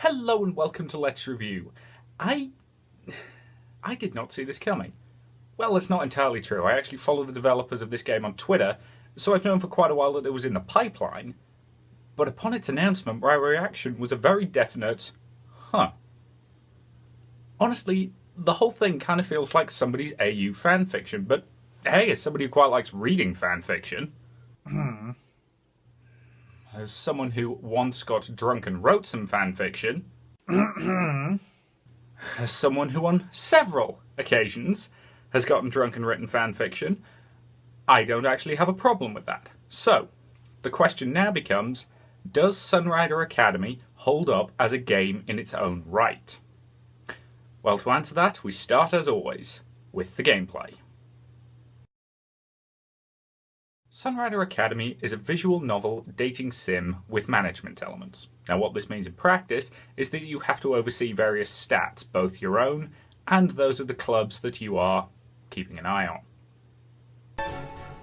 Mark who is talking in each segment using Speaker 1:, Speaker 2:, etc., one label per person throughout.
Speaker 1: Hello and welcome to Let's Review. I did not see this coming. Well, it's not entirely true. I actually follow the developers of this game on Twitter, so I've known for quite a while that it was in the pipeline. But upon its announcement, my reaction was a very definite, huh. Honestly, the whole thing kind of feels like somebody's AU fanfiction, but hey, as somebody who quite likes reading fanfiction, as someone who once got drunk and wrote some fanfiction, as someone who on several occasions has gotten drunk and written fanfiction, I don't actually have a problem with that. So, the question now becomes, does Sunrider Academy hold up as a game in its own right? Well, to answer that, we start as always with the gameplay. Sunrider Academy is a visual novel dating sim with management elements. Now what this means in practice is that you have to oversee various stats, both your own and those of the clubs that you are keeping an eye on.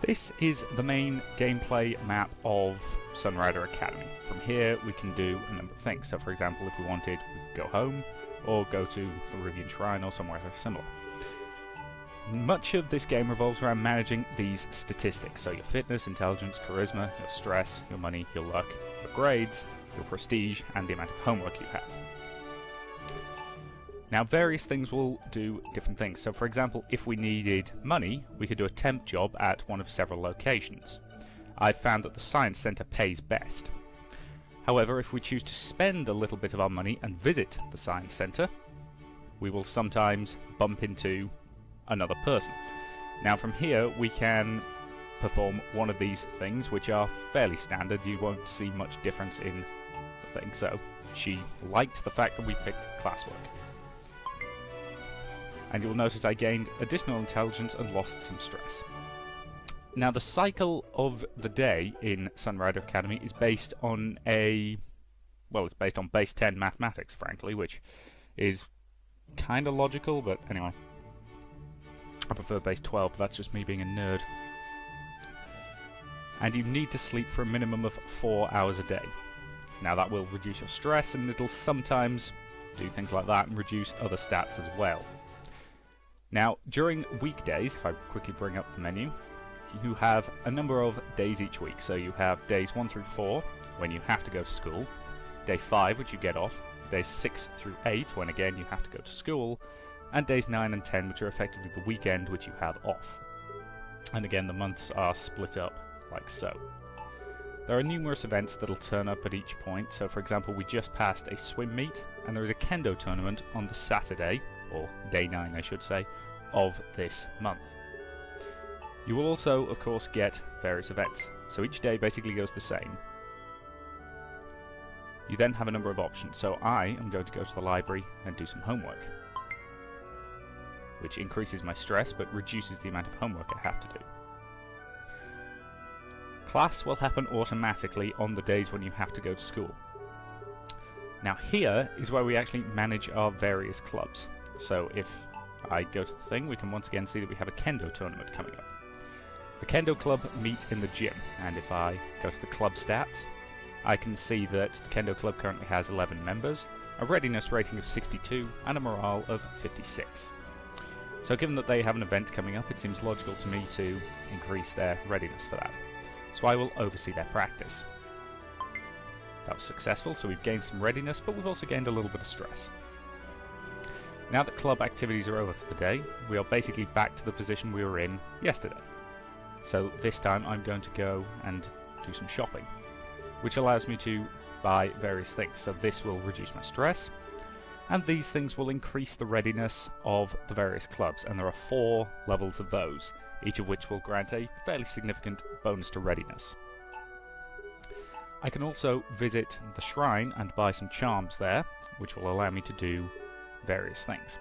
Speaker 2: This is the main gameplay map of Sunrider Academy. From here we can do a number of things. So for example, if we wanted, we could go home or go to the Rivian Shrine or somewhere similar. Much of this game revolves around managing these statistics, so your fitness, intelligence, charisma, your stress, your money, your luck, your grades, your prestige, and the amount of homework you have. Now various things will do different things, so for example if we needed money we could do a temp job at one of several locations. I've found that the Science Centre pays best. However, if we choose to spend a little bit of our money and visit the Science Centre, we will sometimes bump into another person. Now from here we can perform one of these things which are fairly standard. You won't see much difference in the thing. So she liked the fact that we picked classwork. And you'll notice I gained additional intelligence and lost some stress. Now the cycle of the day in Sunrider Academy is based on it's based on base 10 mathematics, frankly, which is kind of logical, but anyway. I prefer base 12, but that's just me being a nerd. And you need to sleep for a minimum of 4 hours a day. Now that will reduce your stress, and it'll sometimes do things like that and reduce other stats as well. Now, during weekdays, if I quickly bring up the menu, you have a number of days each week. So you have days 1 through 4, when you have to go to school, day 5, which you get off, days 6 through 8, when again you have to go to school, and days 9 and 10, which are effectively the weekend which you have off. And again, the months are split up like so. There are numerous events that'll turn up at each point. So for example, we just passed a swim meet, and there is a kendo tournament on the Saturday, or day 9 I should say, of this month. You will also, of course, get various events. So each day basically goes the same. You then have a number of options. So I am going to go to the library and do some homework, which increases my stress but reduces the amount of homework I have to do. Class will happen automatically on the days when you have to go to school. Now here is where we actually manage our various clubs. So if I go to the thing, we can once again see that we have a kendo tournament coming up. The kendo club meet in the gym, and if I go to the club stats, I can see that the kendo club currently has 11 members, a readiness rating of 62, and a morale of 56. So given that they have an event coming up, it seems logical to me to increase their readiness for that. So I will oversee their practice. That was successful, so we've gained some readiness, but we've also gained a little bit of stress. Now that club activities are over for the day, we are basically back to the position we were in yesterday. So this time I'm going to go and do some shopping, which allows me to buy various things. So this will reduce my stress, and these things will increase the readiness of the various clubs, and there are 4 levels of those, each of which will grant a fairly significant bonus to readiness. I can also visit the shrine and buy some charms there, which will allow me to do various things.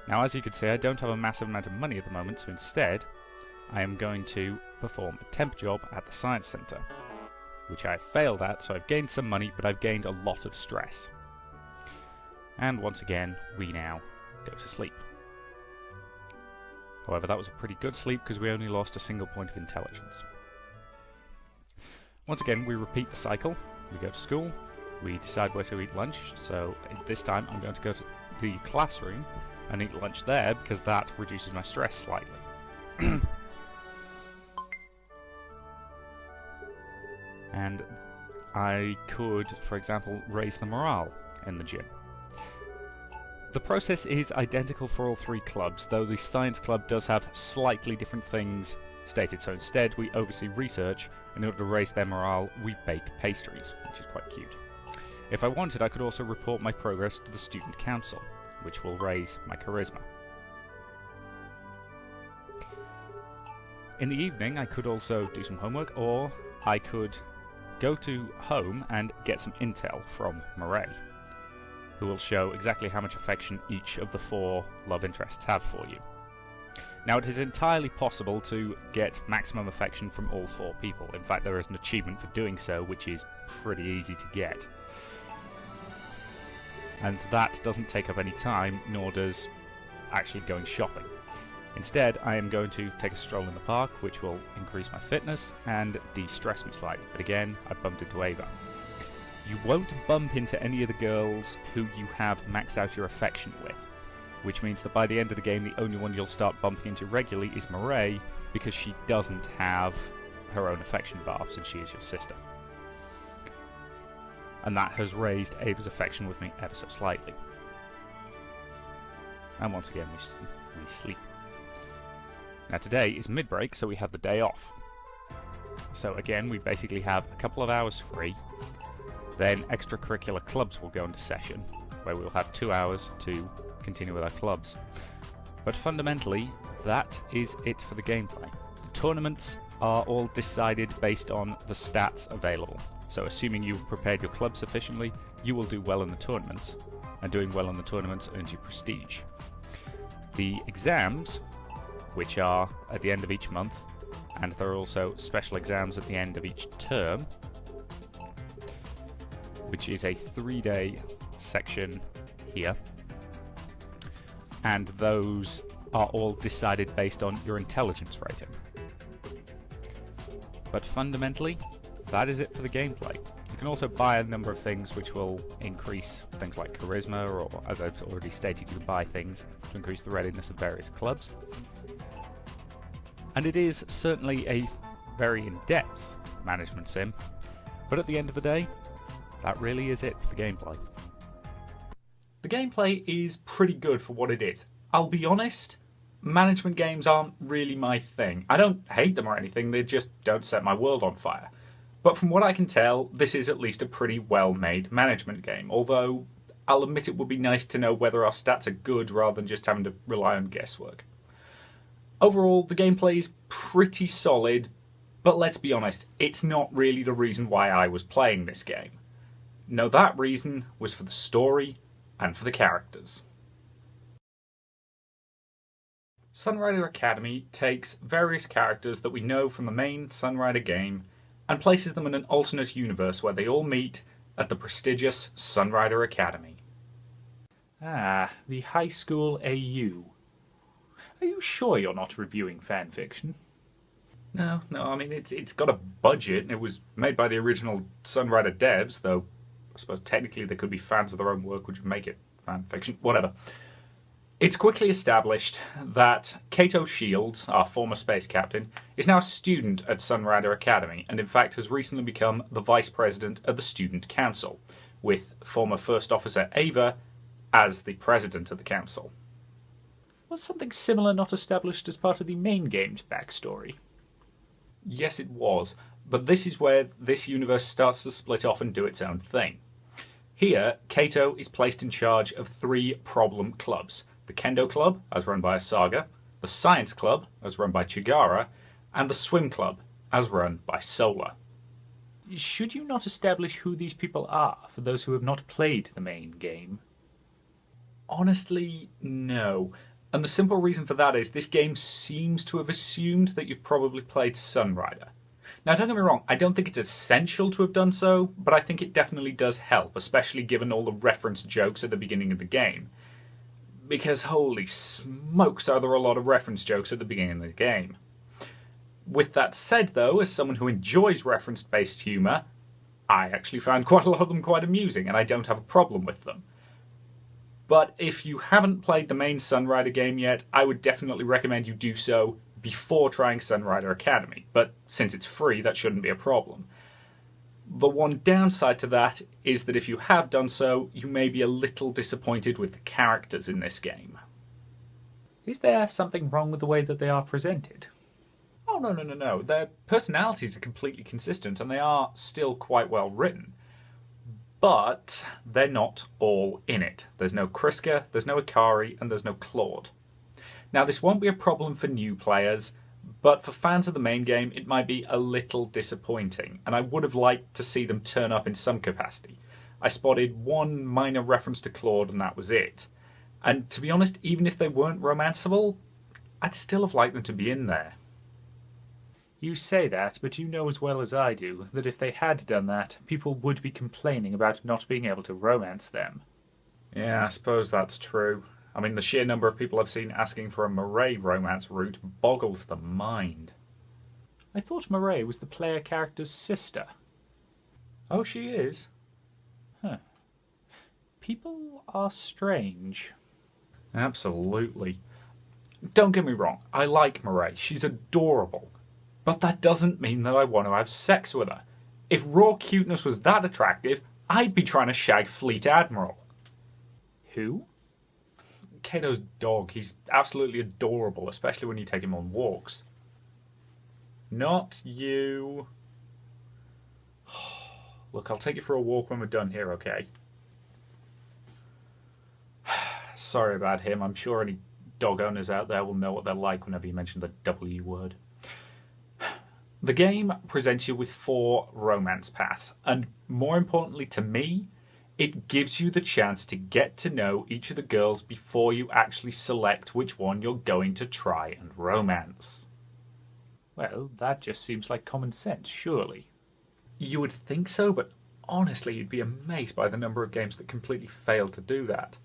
Speaker 2: Now as you can see, I don't have a massive amount of money at the moment, so instead I am going to perform a temp job at the Science Centre, which I failed at, so I've gained some money, but I've gained a lot of stress. And once again, we now go to sleep. However, that was a pretty good sleep because we only lost a single point of intelligence. Once again, we repeat the cycle. We go to school, We decide where to eat lunch, so this time I'm going to go to the classroom and eat lunch there because that reduces my stress slightly. And I could, for example, raise the morale in the gym. The process is identical for all three clubs, though the science club does have slightly different things stated. So instead, we oversee research. In order to raise their morale, we bake pastries, which is quite cute. If I wanted, I could also report my progress to the student council, which will raise my charisma. In the evening, I could also do some homework, or I could go to home and get some intel from Murray, who will show exactly how much affection each of the 4 love interests have for you. Now, it is entirely possible to get maximum affection from all 4 people. In fact, there is an achievement for doing so, which is pretty easy to get. And that doesn't take up any time, nor does actually going shopping. Instead, I am going to take a stroll in the park, which will increase my fitness and de-stress me slightly. But again, I bumped into Ava. You won't bump into any of the girls who you have maxed out your affection with, which means that by the end of the game, the only one you'll start bumping into regularly is Murray, because she doesn't have her own affection bar since she is your sister. And that has raised Ava's affection with me ever so slightly. And once again, we sleep. Now today is mid-break, so we have the day off. So again, we basically have a couple of hours free. Then extracurricular clubs will go into session, where we'll have 2 hours to continue with our clubs. But fundamentally, that is it for the gameplay. The tournaments are all decided based on the stats available. So assuming you've prepared your club sufficiently, you will do well in the tournaments, and doing well in the tournaments earns you prestige. The exams, which are at the end of each month, and there are also special exams at the end of each term, which is a 3-day section here, and those are all decided based on your intelligence rating. But fundamentally, that is it for the gameplay. You can also buy a number of things which will increase things like charisma, or as I've already stated, you can buy things to increase the readiness of various clubs. And it is certainly a very in-depth management sim, but at the end of the day, that really is it for the gameplay.
Speaker 1: The gameplay is pretty good for what it is. I'll be honest, management games aren't really my thing. I don't hate them or anything, they just don't set my world on fire. But from what I can tell, this is at least a pretty well-made management game, although I'll admit it would be nice to know whether our stats are good rather than just having to rely on guesswork. Overall, the gameplay is pretty solid, but let's be honest, it's not really the reason why I was playing this game. No, that reason was for the story and for the characters. Sunrider Academy takes various characters that we know from the main Sunrider game and places them in an alternate universe where they all meet at the prestigious Sunrider Academy. Ah, the high school AU. Are you sure you're not reviewing fanfiction? No, I mean, it's got a budget. It was made by the original Sunrider devs, though I suppose technically they could be fans of their own work, which would make it fanfiction. Whatever. It's quickly established that Kato Shields, our former space captain, is now a student at Sunrider Academy, and in fact has recently become the vice president of the student council, with former first officer Ava as the president of the council. Was something similar not established as part of the main game's backstory? Yes, it was, but this is where this universe starts to split off and do its own thing. Here, Kato is placed in charge of 3 problem clubs: the Kendo Club, as run by Asaga, the Science Club, as run by Chigara, and the Swim Club, as run by Solar. Should you not establish who these people are for those who have not played the main game? Honestly, no. And the simple reason for that is this game seems to have assumed that you've probably played Sunrider. Now, don't get me wrong, I don't think it's essential to have done so, but I think it definitely does help, especially given all the reference jokes at the beginning of the game. Because holy smokes, are there a lot of reference jokes at the beginning of the game. With that said, though, as someone who enjoys reference-based humour, I actually found quite a lot of them quite amusing, and I don't have a problem with them. But if you haven't played the main Sunrider game yet, I would definitely recommend you do so before trying Sunrider Academy, but since it's free, that shouldn't be a problem. The one downside to that is that if you have done so, you may be a little disappointed with the characters in this game.
Speaker 2: Is there something wrong with the way that they are presented?
Speaker 1: Oh, no. Their personalities are completely consistent and they are still quite well written. But they're not all in it. There's no Kriska, there's no Ikari, and there's no Claude. Now, this won't be a problem for new players, but for fans of the main game, it might be a little disappointing, and I would have liked to see them turn up in some capacity. I spotted one minor reference to Claude, and that was it. And to be honest, even if they weren't romanceable, I'd still have liked them to be in there.
Speaker 2: You say that, but you know as well as I do that if they had done that, people would be complaining about not being able to romance them.
Speaker 1: Yeah, I suppose that's true. I mean, the sheer number of people I've seen asking for a Murray romance route boggles the mind.
Speaker 2: I thought Murray was the player character's sister.
Speaker 1: Oh, she is?
Speaker 2: Huh. People are strange.
Speaker 1: Absolutely. Don't get me wrong, I like Murray. She's adorable. But that doesn't mean that I want to have sex with her. If raw cuteness was that attractive, I'd be trying to shag Fleet Admiral.
Speaker 2: Who?
Speaker 1: Kato's dog. He's absolutely adorable, especially when you take him on walks. Not you. Look, I'll take you for a walk when we're done here, okay? Sorry about him. I'm sure any dog owners out there will know what they're like whenever you mention the W word. The game presents you with 4 romance paths, and more importantly to me, it gives you the chance to get to know each of the girls before you actually select which one you're going to try and romance.
Speaker 2: Well, that just seems like common sense, surely.
Speaker 1: You would think so, but honestly, you'd be amazed by the number of games that completely fail to do that.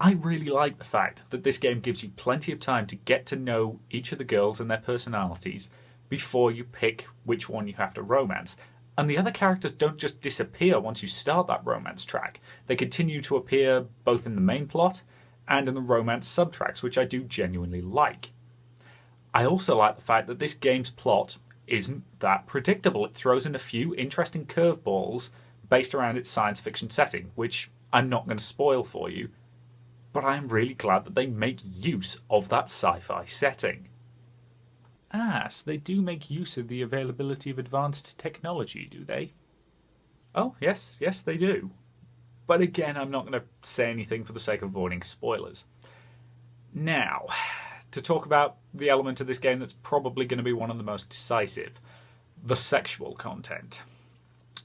Speaker 1: I really like the fact that this game gives you plenty of time to get to know each of the girls and their personalities before you pick which one you have to romance. And the other characters don't just disappear once you start that romance track. They continue to appear both in the main plot and in the romance subtracks, which I do genuinely like. I also like the fact that this game's plot isn't that predictable. It throws in a few interesting curveballs based around its science fiction setting, which I'm not going to spoil for you, but I'm really glad that they make use of that sci-fi setting.
Speaker 2: Ah, so they do make use of the availability of advanced technology, do they?
Speaker 1: Oh, yes, they do. But again, I'm not going to say anything for the sake of avoiding spoilers. Now, to talk about the element of this game that's probably going to be one of the most decisive, the sexual content.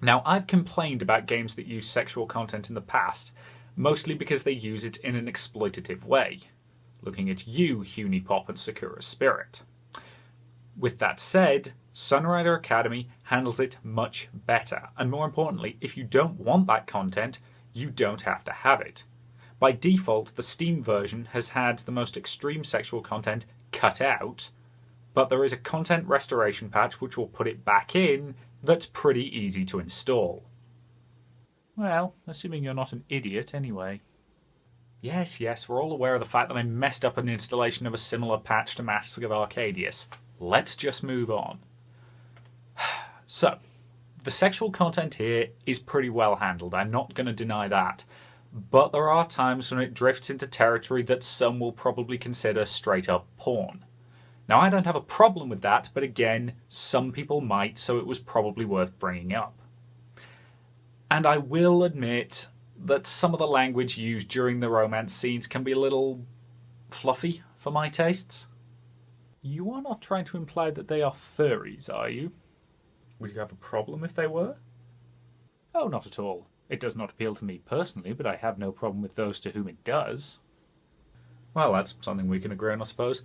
Speaker 1: Now, I've complained about games that use sexual content in the past, mostly because they use it in an exploitative way. Looking at you, Hunipop and Sakura Spirit. With that said, Sunrider Academy handles it much better, and more importantly, if you don't want that content, you don't have to have it. By default, the Steam version has had the most extreme sexual content cut out, but there is a content restoration patch which will put it back in that's pretty easy to install.
Speaker 2: Well, assuming you're not an idiot anyway.
Speaker 1: Yes, we're all aware of the fact that I messed up an installation of a similar patch to Masks of Arcadius. Let's just move on. So, the sexual content here is pretty well handled, I'm not going to deny that. But there are times when it drifts into territory that some will probably consider straight up porn. Now, I don't have a problem with that, but again, some people might, so it was probably worth bringing up. And I will admit that some of the language used during the romance scenes can be a little fluffy for my tastes.
Speaker 2: You are not trying to imply that they are furries, are you?
Speaker 1: Would you have a problem if they were?
Speaker 2: Oh, not at all. It does not appeal to me personally, but I have no problem with those to whom it does.
Speaker 1: Well, that's something we can agree on, I suppose.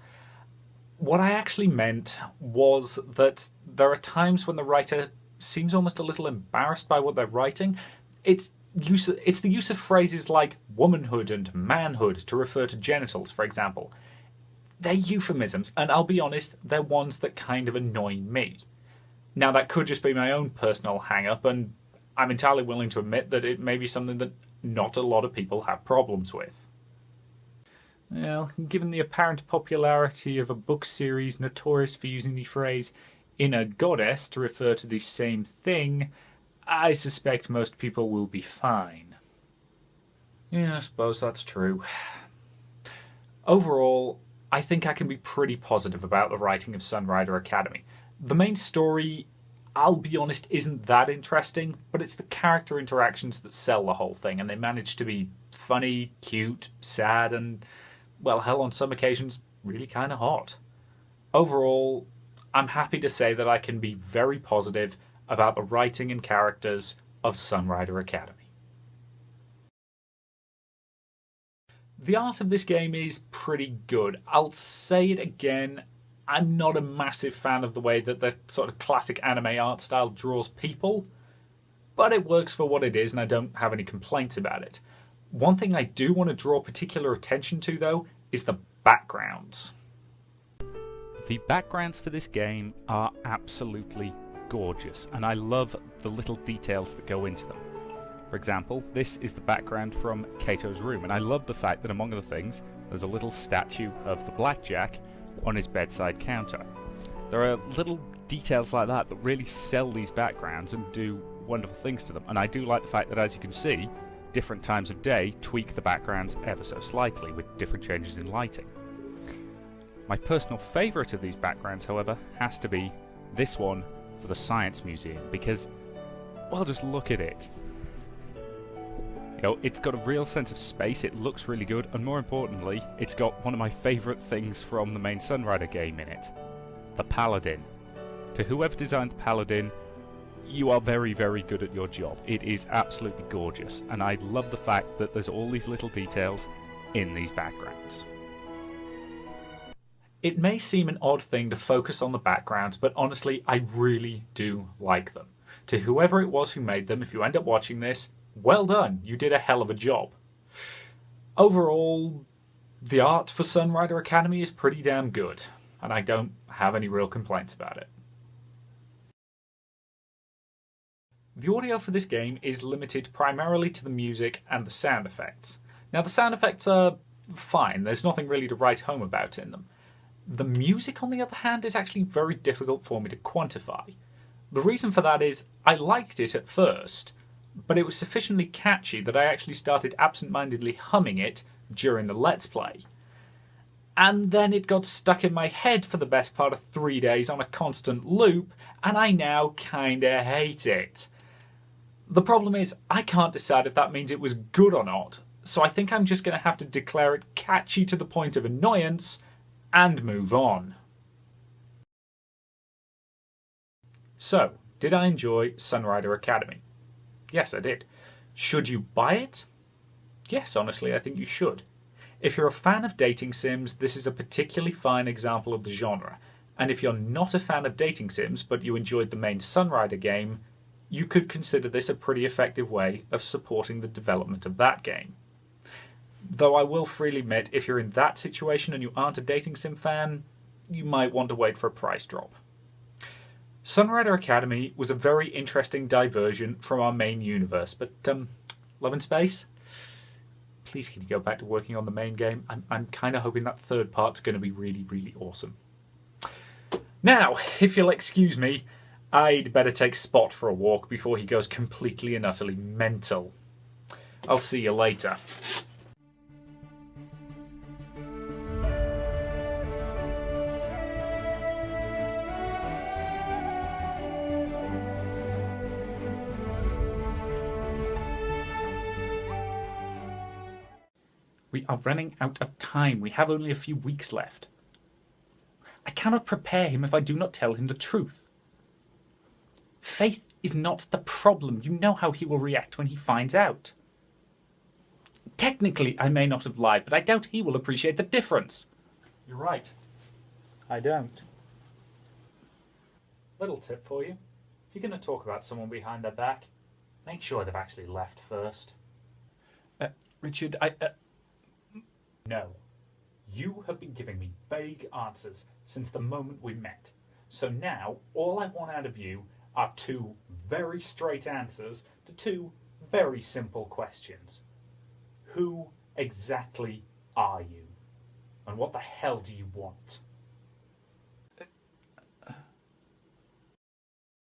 Speaker 1: What I actually meant was that there are times when the writer seems almost a little embarrassed by what they're writing. It's the use of phrases like womanhood and manhood to refer to genitals, for example. They're euphemisms, and I'll be honest, they're ones that kind of annoy me. Now, that could just be my own personal hang-up, and I'm entirely willing to admit that it may be something that not a lot of people have problems with. Well, given the apparent popularity of a book series notorious for using the phrase inner goddess to refer to the same thing, I suspect most people will be fine. Yeah, I suppose that's true. Overall, I think I can be pretty positive about the writing of Sunrider Academy. The main story, I'll be honest, isn't that interesting, but it's the character interactions that sell the whole thing, and they manage to be funny, cute, sad, and, well, hell, on some occasions, really kind of hot. Overall, I'm happy to say that I can be very positive about the writing and characters of Sunrider Academy. The art of this game is pretty good. I'll say it again, I'm not a massive fan of the way that the sort of classic anime art style draws people, but it works for what it is and I don't have any complaints about it. One thing I do want to draw particular attention to, though, is the backgrounds.
Speaker 2: The backgrounds for this game are absolutely gorgeous, and I love the little details that go into them. For example, this is the background from Kato's room, and I love the fact that among other things, there's a little statue of the Blackjack on his bedside counter. There are little details like that that really sell these backgrounds and do wonderful things to them, and I do like the fact that, as you can see, different times of day tweak the backgrounds ever so slightly with different changes in lighting. My personal favourite of these backgrounds, however, has to be this one for the Science Museum, because, well, just look at it. You know, it's got a real sense of space, it looks really good, and more importantly, it's got one of my favourite things from the main Sunrider game in it. The Paladin. To whoever designed the Paladin, you are very, very good at your job. It is absolutely gorgeous, and I love the fact that there's all these little details in these backgrounds.
Speaker 1: It may seem an odd thing to focus on the backgrounds, but honestly, I really do like them. To whoever it was who made them, if you end up watching this, well done, you did a hell of a job. Overall, the art for Sunrider Academy is pretty damn good, and I don't have any real complaints about it. The audio for this game is limited primarily to the music and the sound effects. Now, the sound effects are fine, there's nothing really to write home about in them. The music, on the other hand, is actually very difficult for me to quantify. The reason for that is I liked it at first, but it was sufficiently catchy that I actually started absent-mindedly humming it during the Let's Play. And then it got stuck in my head for the best part of 3 days on a constant loop, and I now kinda hate it. The problem is, I can't decide if that means it was good or not, so I think I'm just going to have to declare it catchy to the point of annoyance and move on. So, did I enjoy Sunrider Academy? Yes, I did. Should you buy it? Yes, honestly, I think you should. If you're a fan of dating sims, this is a particularly fine example of the genre, and if you're not a fan of dating sims but you enjoyed the main Sunrider game, you could consider this a pretty effective way of supporting the development of that game. Though I will freely admit, if you're in that situation and you aren't a dating sim fan, you might want to wait for a price drop. Sunrider Academy was a very interesting diversion from our main universe, but Love and Space? Please can you go back to working on the main game? I'm kind of hoping that third part's going to be really, really awesome. Now, if you'll excuse me, I'd better take Spot for a walk before he goes completely and utterly mental. I'll see you later. We are running out of time. We have only a few weeks left. I cannot prepare him if I do not tell him the truth. Faith is not the problem. You know how he will react when he finds out. Technically, I may not have lied, but I doubt he will appreciate the difference. You're right. I don't. Little tip for you. If you're going to talk about someone behind their back, make sure they've actually left first. Richard, No. You have been giving me vague answers since the moment we met. So now, all I want out of you are two very straight answers to two very simple questions. Who exactly are you? And what the hell do you want?